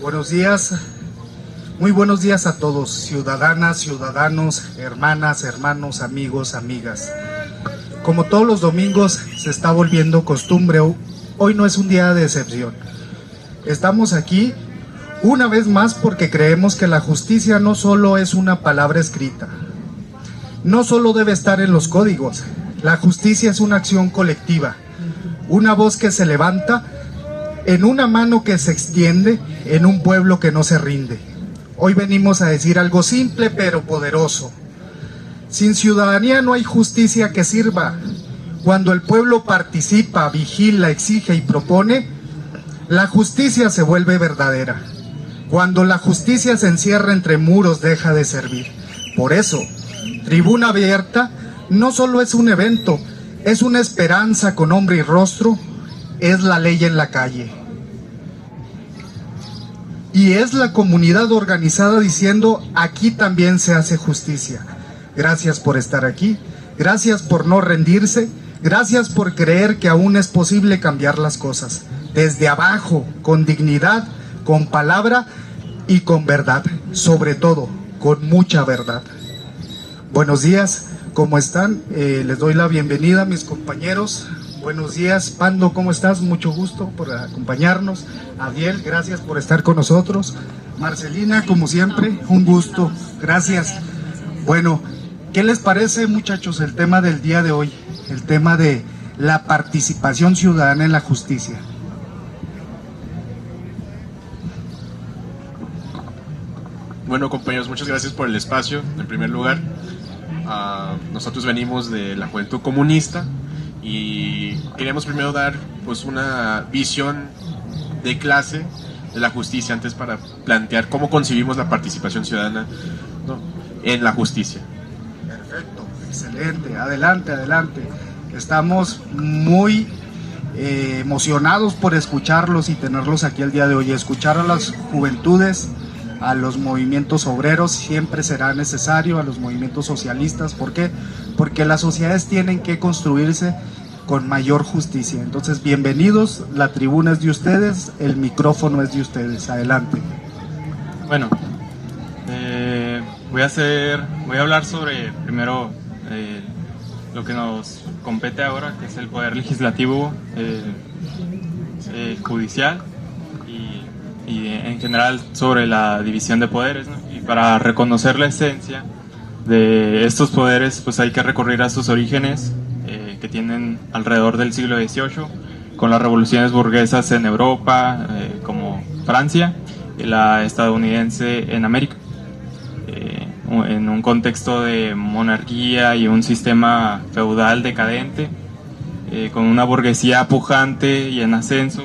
Buenos días, muy buenos días a todos, ciudadanas, ciudadanos, hermanas, hermanos, amigos, amigas. Como todos los domingos se está volviendo costumbre, hoy no es un día de excepción. Estamos aquí una vez más porque creemos que la justicia no solo es una palabra escrita, no solo debe estar en los códigos. La justicia es una acción colectiva, una voz que se levanta, en una mano que se extiende, en un pueblo que no se rinde. Hoy venimos a decir algo simple pero poderoso. Sin ciudadanía no hay justicia que sirva. Cuando el pueblo participa, vigila, exige y propone, la justicia se vuelve verdadera. Cuando la justicia se encierra entre muros, deja de servir. Por eso, Tribuna Abierta no solo es un evento, es una esperanza con nombre y rostro, es la ley en la calle. Y es la comunidad organizada diciendo, aquí también se hace justicia. Gracias por estar aquí, gracias por no rendirse, gracias por creer que aún es posible cambiar las cosas. Desde abajo, con dignidad, con palabra y con verdad. Sobre todo, con mucha verdad. Buenos días, ¿cómo están? Les doy la bienvenida a mis compañeros. Buenos días, Pando, ¿cómo estás? Mucho gusto por acompañarnos. Adiel, gracias por estar con nosotros. Marcelina, como siempre, un gusto. Gracias. Bueno, ¿qué les parece, muchachos, el tema del día de hoy? El tema de la participación ciudadana en la justicia. Bueno, compañeros, muchas gracias por el espacio. En primer lugar, nosotros venimos de la Juventud Comunista y queremos primero dar pues una visión de clase de la justicia antes para plantear cómo concebimos la participación ciudadana, ¿no?, en la justicia. Perfecto, excelente, adelante, adelante. Estamos muy emocionados por escucharlos y tenerlos aquí el día de hoy. Escuchar a las juventudes, a los movimientos obreros siempre será necesario, a los movimientos socialistas. ¿Por qué? Porque las sociedades tienen que construirse con mayor justicia. Entonces, bienvenidos, la tribuna es de ustedes, el micrófono es de ustedes. Adelante. Bueno, voy a hablar sobre primero lo que nos compete ahora, que es el poder legislativo, judicial y en general sobre la división de poderes, ¿no? Y para reconocer la esencia de estos poderes, pues hay que recurrir a sus orígenes, que tienen alrededor del siglo XVIII, con las revoluciones burguesas en Europa, como Francia, y la estadounidense en América, en un contexto de monarquía y un sistema feudal decadente, con una burguesía pujante y en ascenso,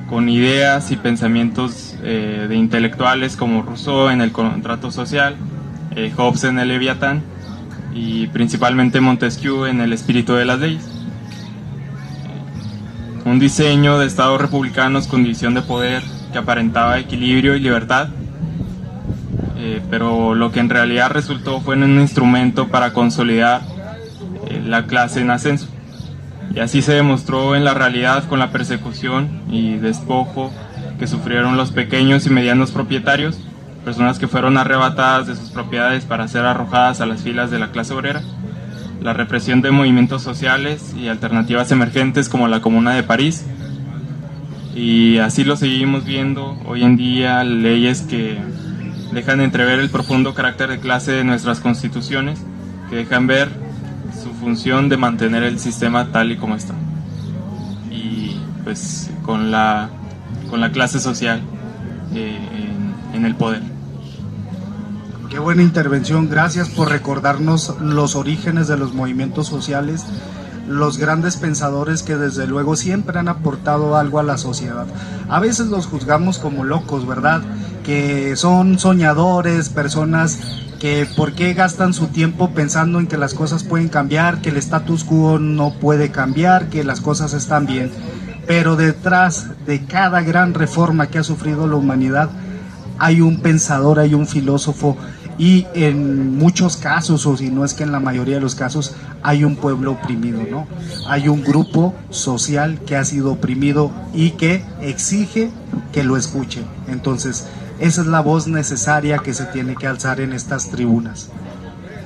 con ideas y pensamientos de intelectuales como Rousseau en el contrato social, Hobbes en el Leviatán y principalmente Montesquieu en el espíritu de las leyes. Un diseño de estados republicanos con división de poder que aparentaba equilibrio y libertad, pero lo que en realidad resultó fue un instrumento para consolidar la clase en ascenso. Y así se demostró en la realidad con la persecución y despojo que sufrieron los pequeños y medianos propietarios, personas que fueron arrebatadas de sus propiedades para ser arrojadas a las filas de la clase obrera, la represión de movimientos sociales y alternativas emergentes como la Comuna de París. Y así lo seguimos viendo hoy en día, leyes que dejan entrever el profundo carácter de clase de nuestras constituciones, que dejan ver su función de mantener el sistema tal y como está, y pues con la clase social en el poder. Qué buena intervención, gracias por recordarnos los orígenes de los movimientos sociales, los grandes pensadores que desde luego siempre han aportado algo a la sociedad. A veces los juzgamos como locos, ¿verdad? Que son soñadores, personas que por qué gastan su tiempo pensando en que las cosas pueden cambiar, que el status quo no puede cambiar, que las cosas están bien. Pero detrás de cada gran reforma que ha sufrido la humanidad hay un pensador, hay un filósofo y en muchos casos, o si no es que en la mayoría de los casos, hay un pueblo oprimido, ¿no? Hay un grupo social que ha sido oprimido y que exige que lo escuchen. Entonces, esa es la voz necesaria que se tiene que alzar en estas tribunas.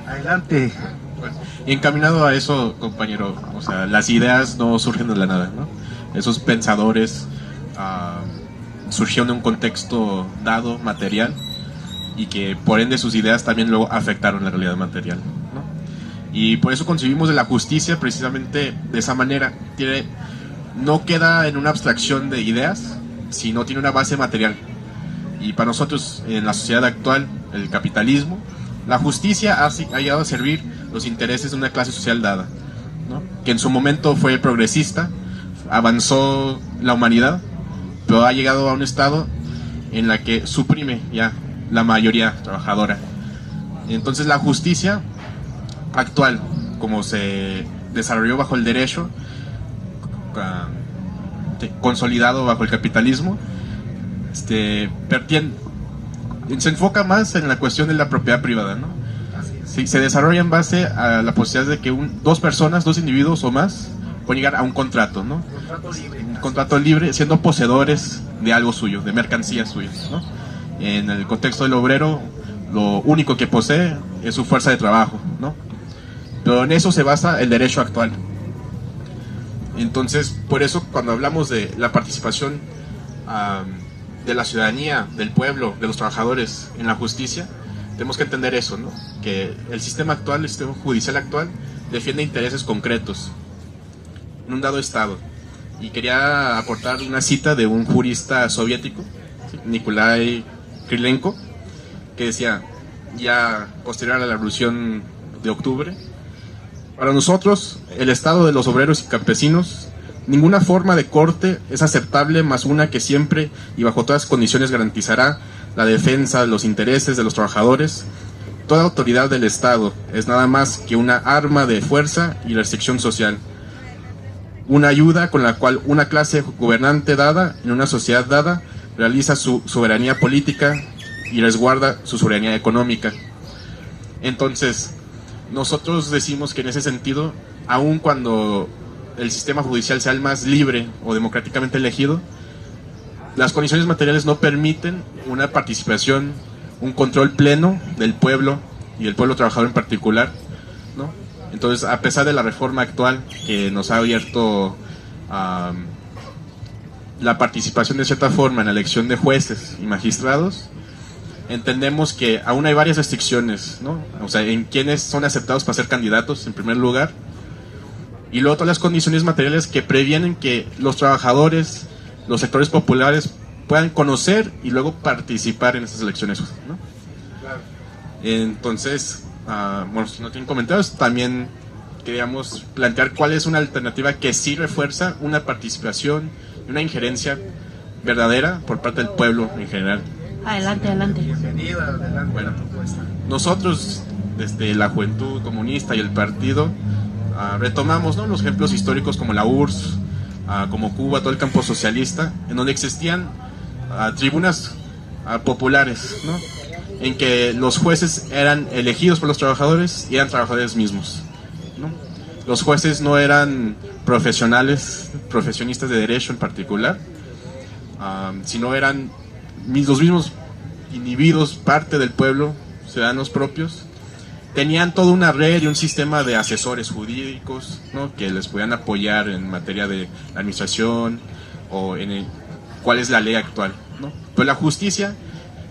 Adelante. Bueno, y encaminado a eso, compañero, o sea, las ideas no surgen de la nada, ¿no? Esos pensadores surgieron de un contexto dado, material, y que por ende sus ideas también luego afectaron la realidad material, ¿no? Y por eso concebimos de la justicia precisamente de esa manera. No queda en una abstracción de ideas, sino tiene una base material. Y para nosotros, en la sociedad actual, el capitalismo, la justicia ha llegado a servir los intereses de una clase social dada, ¿no? Que en su momento fue progresista, avanzó la humanidad, pero ha llegado a un estado en la que suprime ya la mayoría trabajadora. Entonces la justicia actual, como se desarrolló bajo el derecho, consolidado bajo el capitalismo, se enfoca más en la cuestión de la propiedad privada, ¿no? Sí, se desarrolla en base a la posibilidad de que dos personas, dos individuos o más pueden llegar a un contrato, ¿no? Un contrato libre, siendo poseedores de algo suyo, de mercancías suyas, ¿no? En el contexto del obrero, lo único que posee es su fuerza de trabajo, ¿no? Pero en eso se basa el derecho actual. Entonces, por eso cuando hablamos de la participación de la ciudadanía, del pueblo, de los trabajadores en la justicia, tenemos que entender eso, ¿no? Que el sistema actual, el sistema judicial actual, defiende intereses concretos en un dado estado. Y quería aportar una cita de un jurista soviético, ¿sí? Nikolai Krylenko, que decía, ya posterior a la Revolución de Octubre: para nosotros, el estado de los obreros y campesinos, ninguna forma de corte es aceptable más una que siempre y bajo todas condiciones garantizará la defensa de los intereses de los trabajadores. Toda autoridad del Estado es nada más que una arma de fuerza y restricción social, una ayuda con la cual una clase gobernante dada en una sociedad dada realiza su soberanía política y resguarda su soberanía económica. Entonces, nosotros decimos que en ese sentido, aun cuando el sistema judicial sea el más libre o democráticamente elegido, las condiciones materiales no permiten una participación, un control pleno del pueblo y del pueblo trabajador en particular, ¿no? Entonces, a pesar de la reforma actual que nos ha abierto la participación de cierta forma en la elección de jueces y magistrados, entendemos que aún hay varias restricciones, ¿no? O sea, en quiénes son aceptados para ser candidatos en primer lugar, y luego todas las condiciones materiales que previenen que los trabajadores, los sectores populares puedan conocer y luego participar en esas elecciones, ¿no? Entonces, bueno, si no tienen comentarios, también queríamos plantear cuál es una alternativa que sí refuerza una participación y una injerencia verdadera por parte del pueblo en general. Adelante, adelante. Bienvenida, adelante. Bueno, nosotros, desde la Juventud Comunista y el partido, retomamos, ¿no?, los ejemplos históricos como la URSS, como Cuba, todo el campo socialista, en donde existían tribunas populares, ¿no?, en que los jueces eran elegidos por los trabajadores y eran trabajadores mismos, ¿no? Los jueces no eran profesionistas de derecho en particular, sino eran los mismos individuos, parte del pueblo, ciudadanos propios. Tenían toda una red y un sistema de asesores jurídicos, ¿no?, que les podían apoyar en materia de administración o en cuál es la ley actual, ¿no? Pero la justicia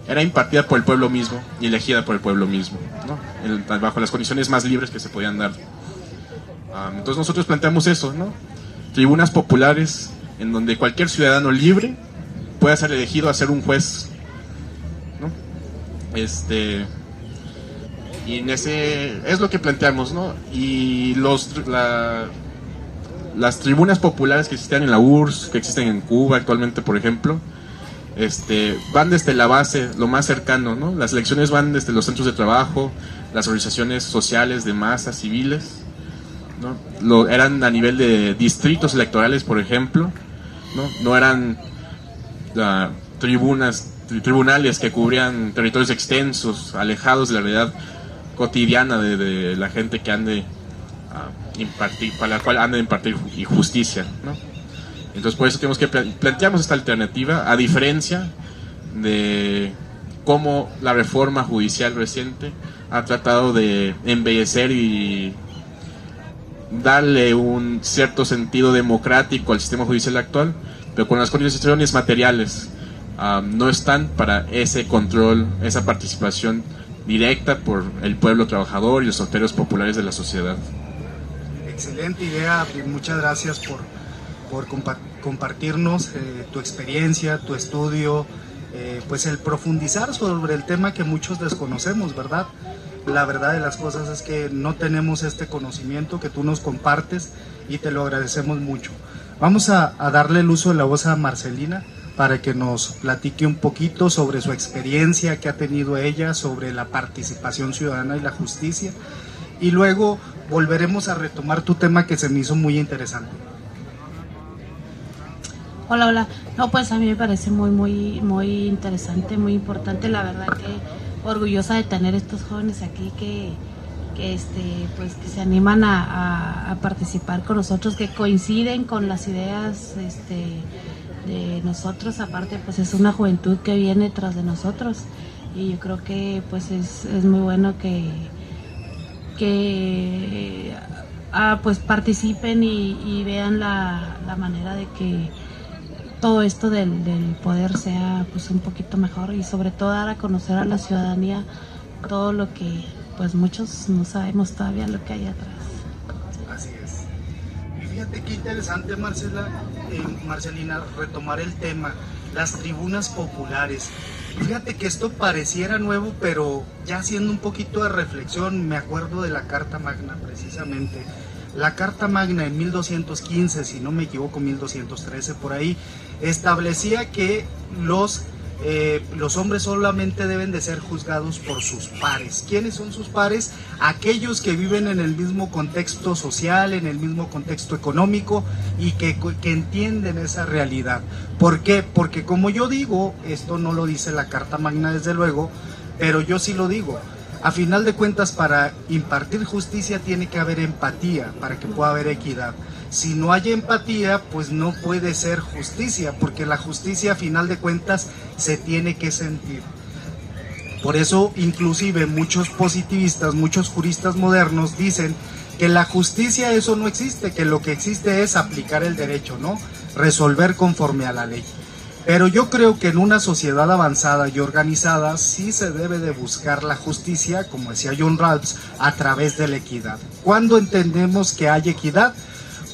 era impartida por el pueblo mismo y elegida por el pueblo mismo, ¿no?, bajo las condiciones más libres que se podían dar. Entonces nosotros planteamos eso, ¿no? Tribunas populares en donde cualquier ciudadano libre pueda ser elegido a ser un juez, ¿no? Y en ese es lo que planteamos, ¿no? Y las tribunas populares que existían en la URSS, que existen en Cuba actualmente, por ejemplo, van desde la base, lo más cercano, ¿no? Las elecciones van desde los centros de trabajo, las organizaciones sociales de masas civiles, ¿no? Eran a nivel de distritos electorales, por ejemplo, ¿no? No eran tribunas tribunales que cubrían territorios extensos, alejados de la realidad cotidiana de la gente que ande impartir, para la cual ande a impartir justicia, ¿no? Entonces por eso tenemos que planteamos esta alternativa, a diferencia de cómo la reforma judicial reciente ha tratado de embellecer y darle un cierto sentido democrático al sistema judicial actual, pero con las condiciones materiales no están para ese control, esa participación directa por el pueblo trabajador y los sectores populares de la sociedad. Excelente idea, muchas gracias por compartirnos tu experiencia, tu estudio, pues el profundizar sobre el tema que muchos desconocemos, ¿verdad? La verdad de las cosas es que no tenemos este conocimiento que tú nos compartes y te lo agradecemos mucho. Vamos a darle el uso de la voz a Marcelina para que nos platique un poquito sobre su experiencia que ha tenido ella, sobre la participación ciudadana y la justicia, y luego volveremos a retomar tu tema que se me hizo muy interesante. Hola, hola. No, pues a mí me parece muy interesante, muy importante, la verdad que orgullosa de tener estos jóvenes aquí que se animan a participar con nosotros, que coinciden con las ideas de nosotros. Aparte, pues es una juventud que viene tras de nosotros y yo creo que pues es muy bueno que pues participen y vean la manera de que todo esto del poder sea pues un poquito mejor, y sobre todo dar a conocer a la ciudadanía todo lo que pues muchos no sabemos todavía lo que hay atrás. Así es. Y fíjate qué interesante, Marcelina, retomar el tema, las tribunas populares. Fíjate que esto pareciera nuevo, pero ya haciendo un poquito de reflexión, me acuerdo de la Carta Magna precisamente. La Carta Magna en 1215, si no me equivoco, 1213 por ahí, establecía que los hombres solamente deben de ser juzgados por sus pares. ¿Quiénes son sus pares? Aquellos que viven en el mismo contexto social, en el mismo contexto económico y que entienden esa realidad. ¿Por qué? Porque como yo digo, esto no lo dice la Carta Magna desde luego, pero yo sí lo digo. A final de cuentas, para impartir justicia tiene que haber empatía para que pueda haber equidad. Si no hay empatía, pues no puede ser justicia, porque la justicia a final de cuentas se tiene que sentir. Por eso, inclusive, muchos positivistas, muchos juristas modernos dicen que la justicia, eso no existe, que lo que existe es aplicar el derecho, ¿no? Resolver conforme a la ley. Pero yo creo que en una sociedad avanzada y organizada sí se debe de buscar la justicia, como decía John Rawls, a través de la equidad. ¿Cuándo entendemos que hay equidad?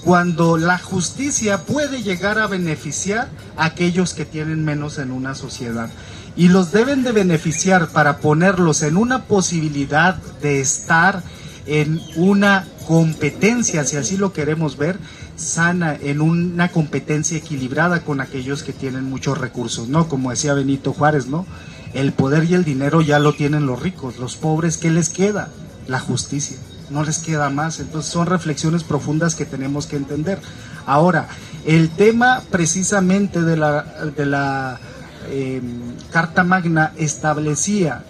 Cuando la justicia puede llegar a beneficiar a aquellos que tienen menos en una sociedad. Y los deben de beneficiar para ponerlos en una posibilidad de estar en una competencia, si así lo queremos ver, sana, en una competencia equilibrada con aquellos que tienen muchos recursos, ¿no? Como decía Benito Juárez, ¿no? El poder y el dinero ya lo tienen los ricos, los pobres, ¿qué les queda? La justicia, no les queda más. Entonces son reflexiones profundas que tenemos que entender. Ahora, el tema precisamente de la Carta Magna establecía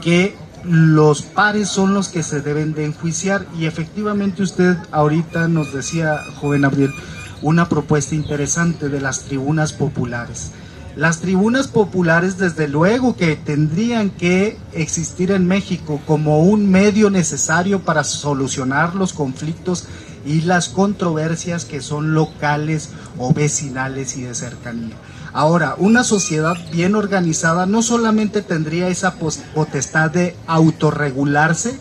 que los pares son los que se deben de enjuiciar, y efectivamente usted ahorita nos decía, joven Abriel, una propuesta interesante de las tribunas populares. Las tribunas populares desde luego que tendrían que existir en México como un medio necesario para solucionar los conflictos y las controversias que son locales o vecinales y de cercanía. Ahora, una sociedad bien organizada no solamente tendría esa potestad de autorregularse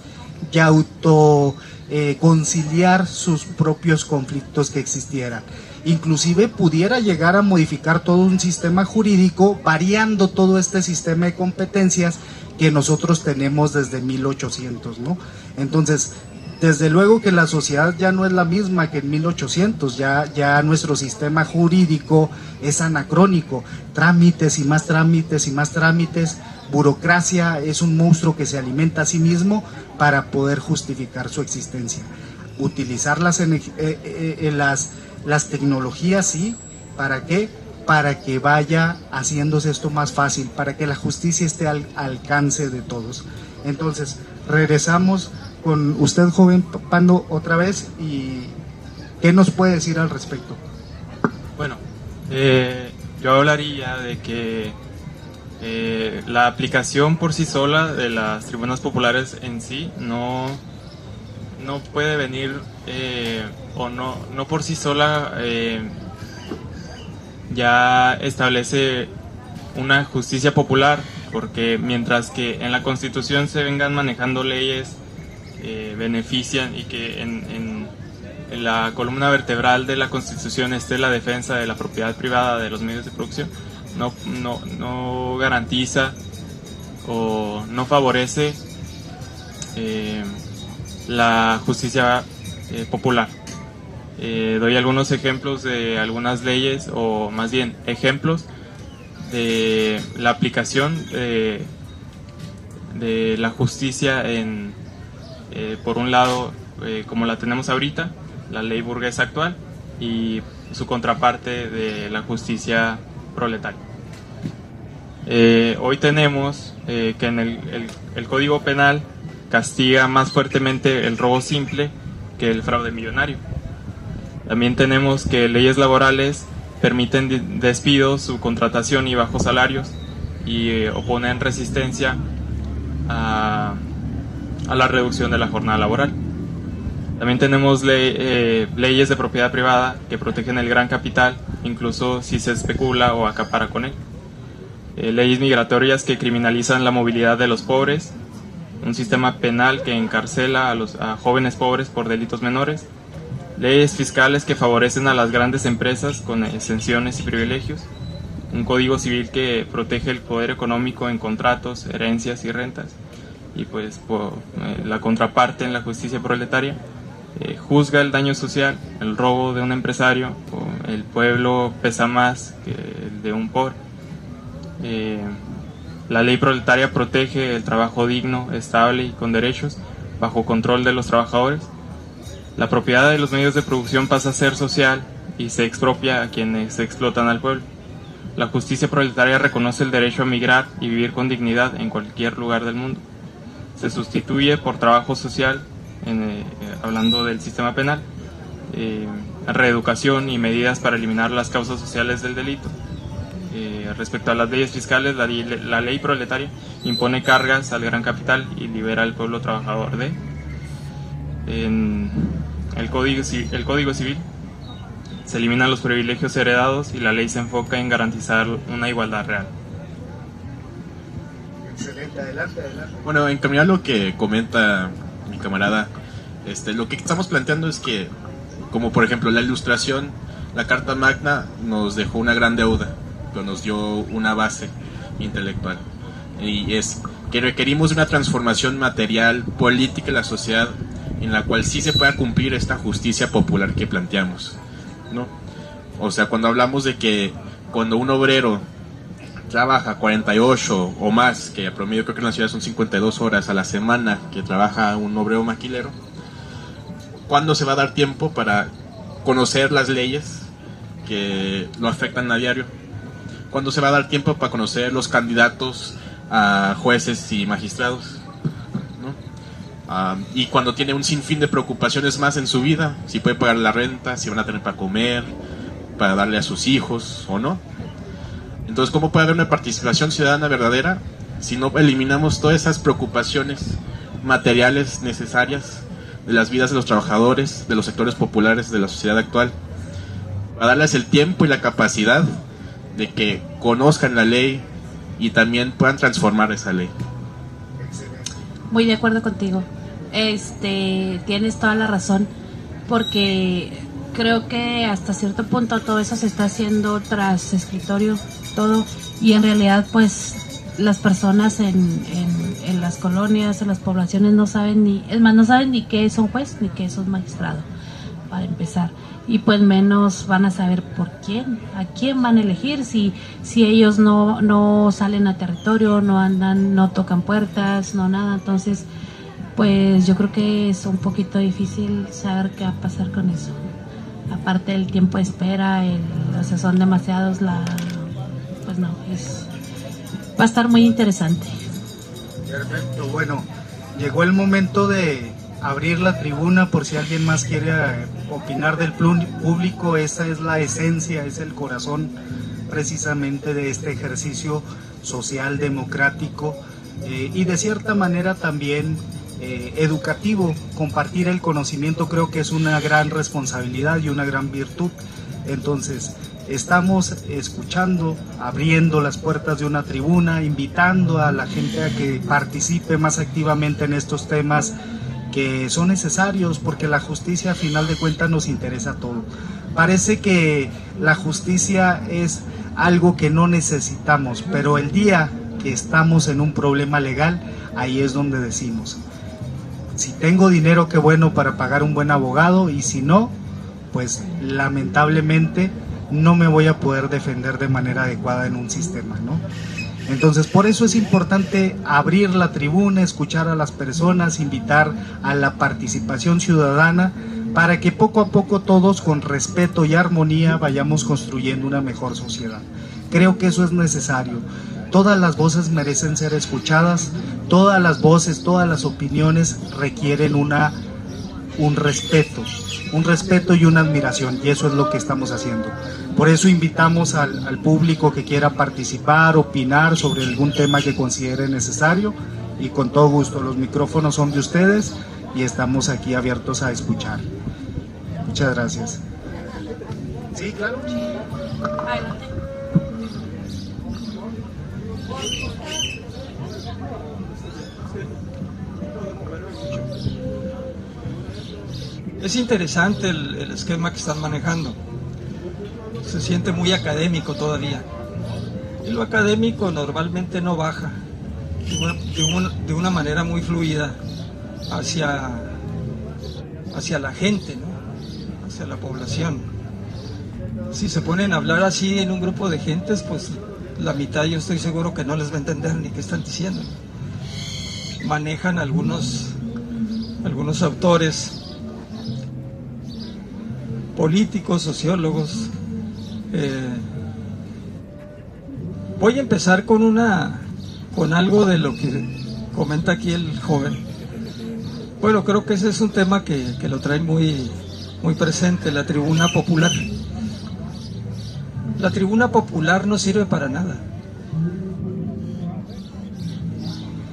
y conciliar sus propios conflictos que existieran, inclusive pudiera llegar a modificar todo un sistema jurídico, variando todo este sistema de competencias que nosotros tenemos desde 1800, ¿no? Entonces, desde luego que la sociedad ya no es la misma que en 1800, ya nuestro sistema jurídico es anacrónico, trámites y más trámites y más trámites, burocracia es un monstruo que se alimenta a sí mismo para poder justificar su existencia. Utilizar las tecnologías, sí, ¿para qué? para que vaya haciéndose esto más fácil, para que la justicia esté al alcance de todos. Entonces, regresamos con usted, joven Pando, otra vez, y ¿qué nos puede decir al respecto? Bueno, yo hablaría de que la aplicación por sí sola de las tribunas populares en sí no puede venir, o no por sí sola ya establece una justicia popular, porque mientras que en la Constitución se vengan manejando leyes benefician y que en la columna vertebral de la Constitución esté la defensa de la propiedad privada de los medios de producción, no garantiza o no favorece la justicia popular. Doy algunos ejemplos de algunas leyes, o más bien ejemplos de la aplicación de la justicia por un lado, como la tenemos ahorita, la ley burguesa actual, y su contraparte de la justicia proletaria. Hoy tenemos que en el Código Penal castiga más fuertemente el robo simple que el fraude millonario. También tenemos que leyes laborales permiten despidos, subcontratación y bajos salarios, y oponen resistencia a la reducción de la jornada laboral. También tenemos leyes de propiedad privada que protegen el gran capital, incluso si se especula o acapara con él. Leyes migratorias que criminalizan la movilidad de los pobres, un sistema penal que encarcela a jóvenes pobres por delitos menores, leyes fiscales que favorecen a las grandes empresas con exenciones y privilegios, un código civil que protege el poder económico en contratos, herencias y rentas, y pues la contraparte en la justicia proletaria juzga el daño social, el robo de un empresario, el pueblo pesa más que el de un pobre. La ley proletaria protege el trabajo digno, estable y con derechos, bajo control de los trabajadores. La propiedad de los medios de producción pasa a ser social y se expropia a quienes explotan al pueblo. La justicia proletaria reconoce el derecho a migrar y vivir con dignidad en cualquier lugar del mundo. Se sustituye por trabajo social, hablando del sistema penal, reeducación y medidas para eliminar las causas sociales del delito. Respecto a las leyes fiscales, la ley proletaria impone cargas al gran capital y libera al pueblo trabajador en el Código Civil se eliminan los privilegios heredados y la ley se enfoca en garantizar una igualdad real. Excelente, adelante. Bueno, en camino a lo que comenta mi camarada, lo que estamos planteando es que, como por ejemplo la Ilustración, la Carta Magna nos dejó una gran deuda, pero nos dio una base intelectual, y es que requerimos una transformación material, política en la sociedad, en la cual sí se pueda cumplir esta justicia popular que planteamos, ¿no? O sea, cuando hablamos de que cuando un obrero trabaja 48 o más, que a promedio creo que en la ciudad son 52 horas a la semana que trabaja un obrero maquilero, ¿cuándo se va a dar tiempo para conocer las leyes que lo afectan a diario? ¿Cuándo se va a dar tiempo para conocer los candidatos a jueces y magistrados? Y cuando tiene un sinfín de preocupaciones más en su vida, si puede pagar la renta, si van a tener para comer, para darle a sus hijos o no. Entonces, ¿cómo puede haber una participación ciudadana verdadera si no eliminamos todas esas preocupaciones materiales necesarias de las vidas de los trabajadores, de los sectores populares de la sociedad actual, para darles el tiempo y la capacidad de que conozcan la ley y también puedan transformar esa ley? Muy de acuerdo contigo. Tienes toda la razón, porque creo que hasta cierto punto todo eso se está haciendo tras escritorio, todo, y en realidad pues las personas en las colonias, en las poblaciones no saben ni qué es un juez ni qué es un magistrado, para empezar, y pues menos van a saber a quién van a elegir si ellos no salen a territorio, no andan, no tocan puertas, no nada. Entonces pues yo creo que es un poquito difícil saber qué va a pasar con eso. Aparte del tiempo de espera, son demasiados no, va a estar muy interesante. Perfecto, bueno, llegó el momento de abrir la tribuna por si alguien más quiere opinar del público. Esa es la esencia, es el corazón precisamente de este ejercicio social democrático y de cierta manera también educativo. Compartir el conocimiento creo que es una gran responsabilidad y una gran virtud. Entonces estamos escuchando, abriendo las puertas de una tribuna, invitando a la gente a que participe más activamente en estos temas que son necesarios, porque la justicia a final de cuentas nos interesa a todos. Parece que la justicia es algo que no necesitamos, pero el día que estamos en un problema legal, ahí es donde decimos, si tengo dinero, qué bueno para pagar un buen abogado, y si no, pues lamentablemente no me voy a poder defender de manera adecuada en un sistema, ¿no? Entonces, por eso es importante abrir la tribuna, escuchar a las personas, invitar a la participación ciudadana, para que poco a poco todos, con respeto y armonía, vayamos construyendo una mejor sociedad. Creo que eso es necesario. Todas las voces merecen ser escuchadas, todas las voces, todas las opiniones requieren un respeto y una admiración, y eso es lo que estamos haciendo. Por eso invitamos al público que quiera participar, opinar sobre algún tema que considere necesario, y con todo gusto, los micrófonos son de ustedes y estamos aquí abiertos a escuchar. Muchas gracias. Sí, claro. Es interesante el esquema que están manejando. Se siente muy académico todavía. Y lo académico normalmente no baja de una manera muy fluida hacia la gente, ¿no? Hacia la población. Si se ponen a hablar así en un grupo de gentes, pues la mitad yo estoy seguro que no les va a entender ni qué están diciendo. Manejan algunos autores políticos, sociólogos. Voy a empezar con algo de lo que comenta aquí el joven. Bueno, creo que ese es un tema que lo trae muy presente, la tribuna popular. La tribuna popular no sirve para nada.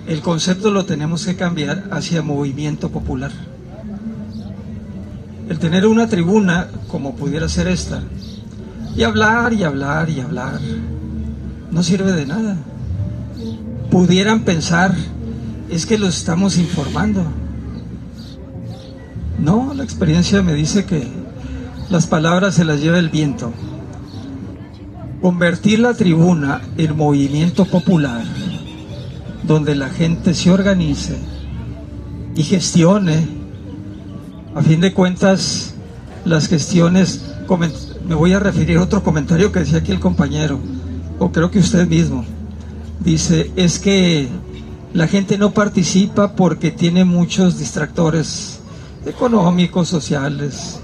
El concepto lo tenemos que cambiar hacia movimiento popular. El tener una tribuna, como pudiera ser esta, y hablar, no sirve de nada. Pudieran pensar, es que los estamos informando. No, la experiencia me dice que las palabras se las lleva el viento. Convertir la tribuna en movimiento popular, donde la gente se organice y gestione. A fin de cuentas, las gestiones, me voy a referir a otro comentario que decía aquí el compañero, o creo que usted mismo, dice, es que la gente no participa porque tiene muchos distractores económicos, sociales,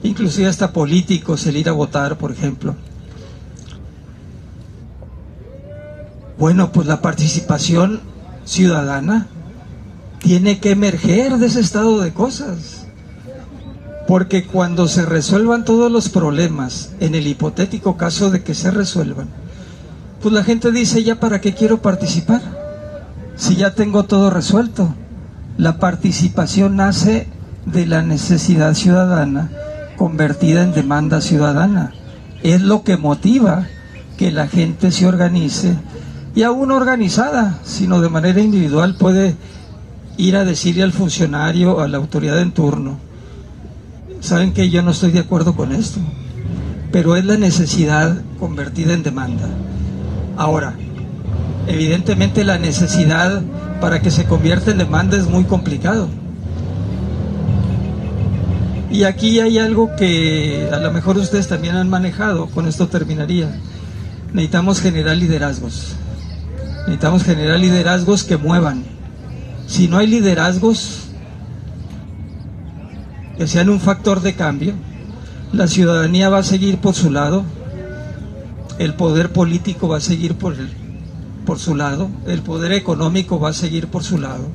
inclusive hasta políticos, el ir a votar, por ejemplo. Bueno, pues la participación ciudadana tiene que emerger de ese estado de cosas. Porque cuando se resuelvan todos los problemas, en el hipotético caso de que se resuelvan, pues la gente dice, ¿ya para qué quiero participar? Si ya tengo todo resuelto. La participación nace de la necesidad ciudadana convertida en demanda ciudadana. Es lo que motiva que la gente se organice, y aún organizada, sino de manera individual, puede ir a decirle al funcionario, a la autoridad en turno, saben que yo no estoy de acuerdo con esto, pero es la necesidad convertida en demanda. Ahora, evidentemente la necesidad para que se convierta en demanda es muy complicado. Y aquí hay algo que a lo mejor ustedes también han manejado, con esto terminaría. Necesitamos generar liderazgos. Necesitamos generar liderazgos que muevan. Si no hay liderazgos que sean un factor de cambio, la ciudadanía va a seguir por su lado, el poder político va a seguir por su lado, el poder económico va a seguir por su lado.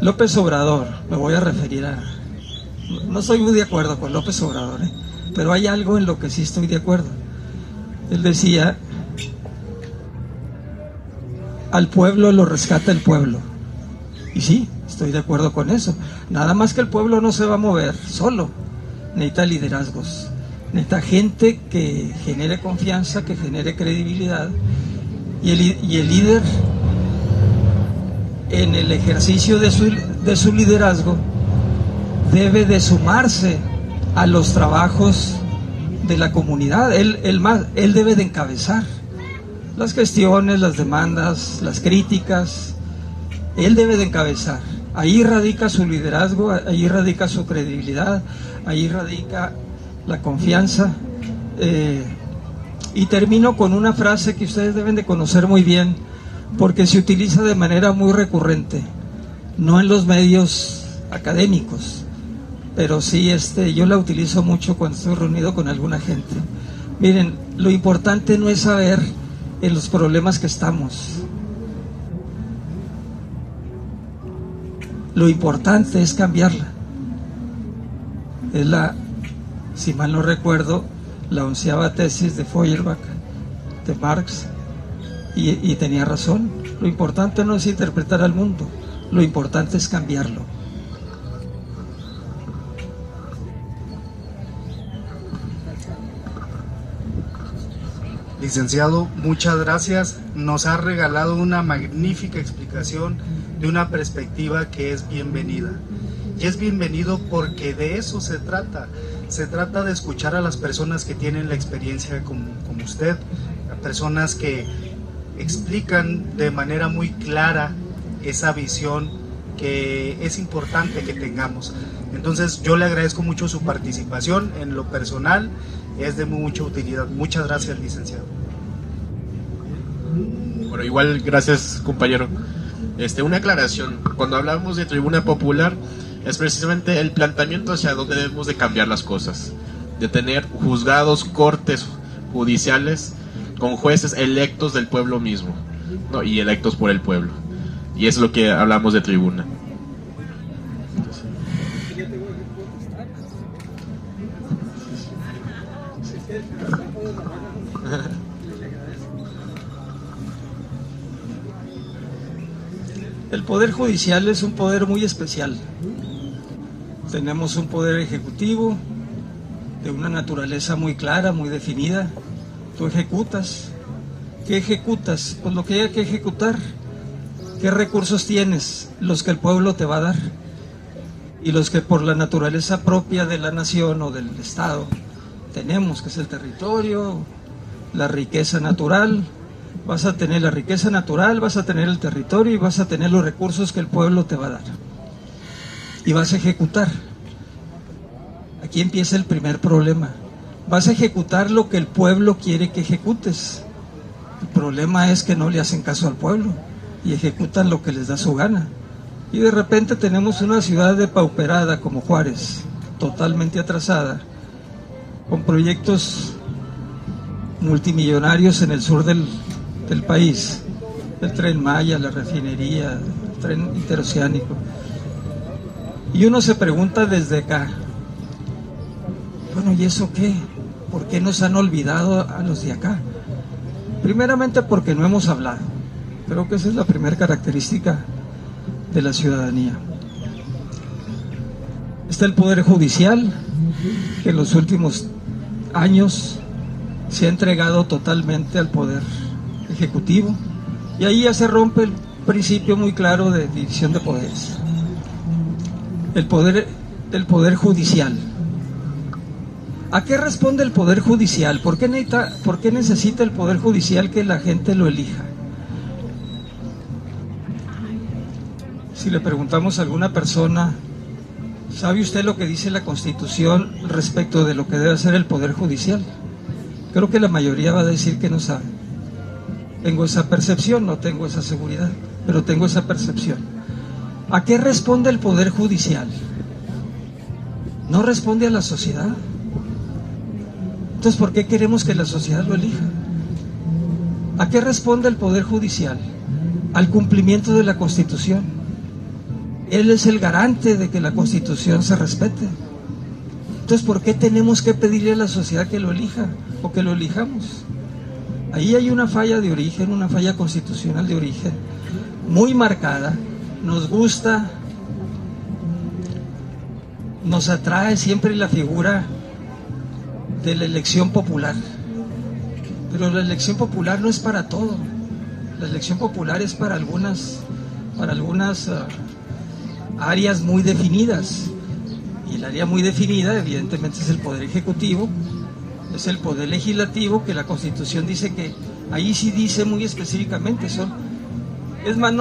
López Obrador, me voy a referir a... No estoy muy de acuerdo con López Obrador, pero hay algo en lo que sí estoy de acuerdo. Él decía, al pueblo lo rescata el pueblo. Y sí, estoy de acuerdo con eso. Nada más que el pueblo no se va a mover solo. Necesita liderazgos. Necesita gente que genere confianza, que genere credibilidad. Y el líder, en el ejercicio de su liderazgo, debe de sumarse a los trabajos de la comunidad. Él debe de encabezar las gestiones, las demandas, las críticas. Él debe de encabezar. Ahí radica su liderazgo, ahí radica su credibilidad, ahí radica la confianza. Y termino con una frase que ustedes deben de conocer muy bien, porque se utiliza de manera muy recurrente, no en los medios académicos, pero sí yo la utilizo mucho cuando estoy reunido con alguna gente. Miren, lo importante no es saber en los problemas que estamos. Lo importante es cambiarla. Es si mal no recuerdo, la 11ª tesis de Feuerbach, de Marx, y tenía razón. Lo importante no es interpretar al mundo, lo importante es cambiarlo. Licenciado, muchas gracias. Nos ha regalado una magnífica explicación de una perspectiva que es bienvenida. Y es bienvenido porque de eso se trata. Se trata de escuchar a las personas que tienen la experiencia como usted, a personas que explican de manera muy clara esa visión que es importante que tengamos. Entonces yo le agradezco mucho su participación. En lo personal es de mucha utilidad. Muchas gracias, licenciado. Bueno, igual gracias, compañero. Una aclaración, cuando hablamos de tribuna popular es precisamente el planteamiento hacia dónde debemos de cambiar las cosas, de tener juzgados, cortes judiciales con jueces electos del pueblo mismo, ¿no? Y electos por el pueblo, y es lo que hablamos de tribuna. El poder judicial es un poder muy especial. Tenemos un poder ejecutivo de una naturaleza muy clara, muy definida. Tú ejecutas. ¿Qué ejecutas? Pues lo que hay que ejecutar. ¿Qué recursos tienes? Los que el pueblo te va a dar. Y los que por la naturaleza propia de la nación o del Estado tenemos, que es el territorio, la riqueza natural. Vas a tener la riqueza natural, vas a tener el territorio y vas a tener los recursos que el pueblo te va a dar. Y vas a ejecutar. Aquí empieza el primer problema. Vas a ejecutar lo que el pueblo quiere que ejecutes. El problema es que no le hacen caso al pueblo y ejecutan lo que les da su gana. Y de repente tenemos una ciudad depauperada como Juárez, totalmente atrasada, con proyectos multimillonarios en el sur del país, el Tren Maya, la refinería, el tren interoceánico. Y uno se pregunta desde acá, bueno, ¿y eso qué? ¿Por qué nos han olvidado a los de acá? Primeramente porque no hemos hablado. Creo que esa es la primera característica de la ciudadanía. Está el Poder Judicial, que en los últimos años se ha entregado totalmente al Poder Ejecutivo, y ahí ya se rompe el principio muy claro de división de poderes. El poder judicial. ¿A qué responde el Poder Judicial? ¿Por qué necesita el Poder Judicial que la gente lo elija? Si le preguntamos a alguna persona, ¿sabe usted lo que dice la Constitución respecto de lo que debe hacer el Poder Judicial? Creo que la mayoría va a decir que no sabe. Tengo esa percepción, no tengo esa seguridad, pero tengo esa percepción. ¿A qué responde el Poder Judicial? No responde a la sociedad, Entonces, ¿por qué queremos que la sociedad lo elija? ¿A qué responde el Poder Judicial? Al cumplimiento de la Constitución. Él es el garante de que la Constitución se respete. Entonces, ¿por qué tenemos que pedirle a la sociedad que lo elija o que lo elijamos? Ahí hay una falla de origen, una falla constitucional de origen muy marcada. Nos gusta, nos atrae siempre la figura de la elección popular, pero la elección popular no es para todo. La elección popular es para algunas áreas muy definidas, y el área muy definida evidentemente es el Poder Ejecutivo, es el Poder Legislativo, que la Constitución dice que ahí sí dice muy específicamente, es más, no